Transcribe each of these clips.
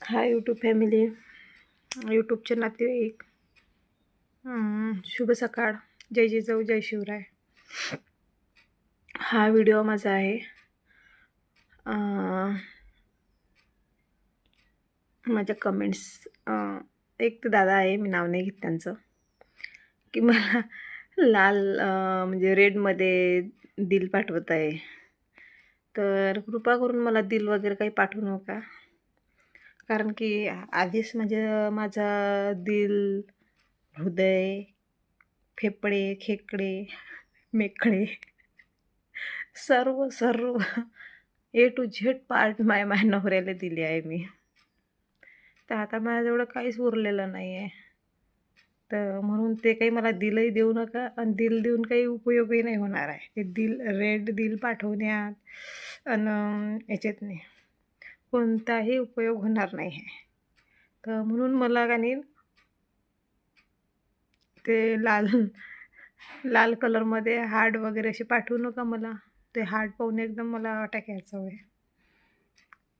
Hi YouTube family, यूट्यूबचे नातेवाईक, शुभ सकाळ. जय जिजाऊ, जय शिवराय. हा व्हिडिओ माझा आहे माझ्या कमेंट्स. एक तर दादा आहे, मी नाव नाही घेत त्यांचं, की मला लाल म्हणजे रेडमध्ये दिल पाठवत आहे. तर कृपा करून मला दिल वगैरे काही पाठवू नका, कारण की आधीच म्हणजे माझा दिल, हृदय, फेफडे, खेकडे, मेकळे सर्व सर्व ए टू झेड पार्ट माझ्या नवऱ्याला दिली आहे मी. तर आता माझ्याजवळ काहीच उरलेलं नाही आहे. तर म्हणून ते काही मला दिलही देऊ नका, आणि दिल देऊन काही उपयोगही नाही होणार आहे. ते दिल, रेड दिल पाठवण्यात आणि याच्यात नाही कोणताही उपयोग होणार नाही आहे. तर म्हणून मला का नाही ते लाल कलरमध्ये हार्ट वगैरे असे पाठवू नका मला. ते हार्ट पाहून एकदम मला अटॅक यायचा आहे.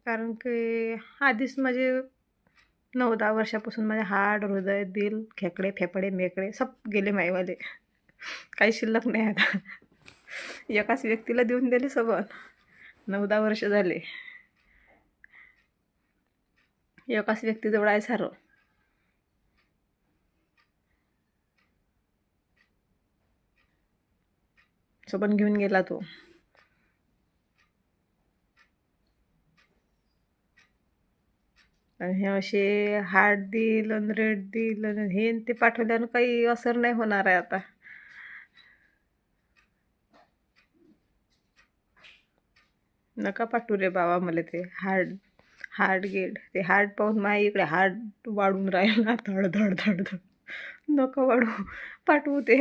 कारण की आधीच माझे 9-10 वर्षापासून माझे हार्ट, हृदय, दिल, खेकडे, फेफडे, मेकळे सब गेले मायवाले. काही शिल्लक नाही आता. एकाच व्यक्तीला देऊन दिले सगळं. 9-10 वर्ष झाले एकाच व्यक्तीजवळ आहे सारं. सोबत घेऊन गेला तो. आणि हे असे हार्ट दिल आणि रेड दिल आणि हे ते पाठवल्यानं काही असर नाही होणार आहे आता. नका पाठवू रे बाबा मला ते हार्ट गेट. ते हार्ट पाहून माझ्या इकडे हार्ट वाढून राहिला धड धड धड धड. नका पाठवू ते.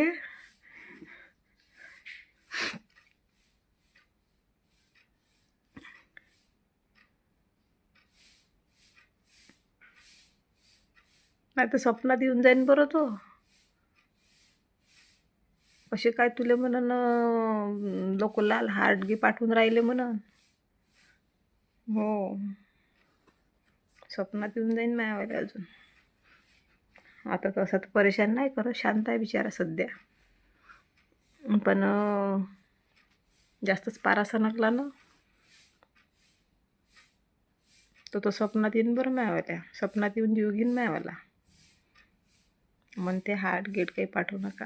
नाही तर स्वप्नात येऊन जाईन बरं तो. असे काय तुले म्हणून लोक लाल हार्ट गी पाठवून राहिले म्हणून. हो, स्वप्नात येऊन जाईन माझ्यावाले अजून. आता तसं तर परेशान नाही करत, शांत आहे बिचारा सध्या. पण जास्तच पारासा नकला ना तो स्वप्नात येईन बरं माझ्यावाल्या. स्वप्नात येऊन जीव घेईन माझ्यावाला. म्हणते हार्ट गेट काही पाठवू नका.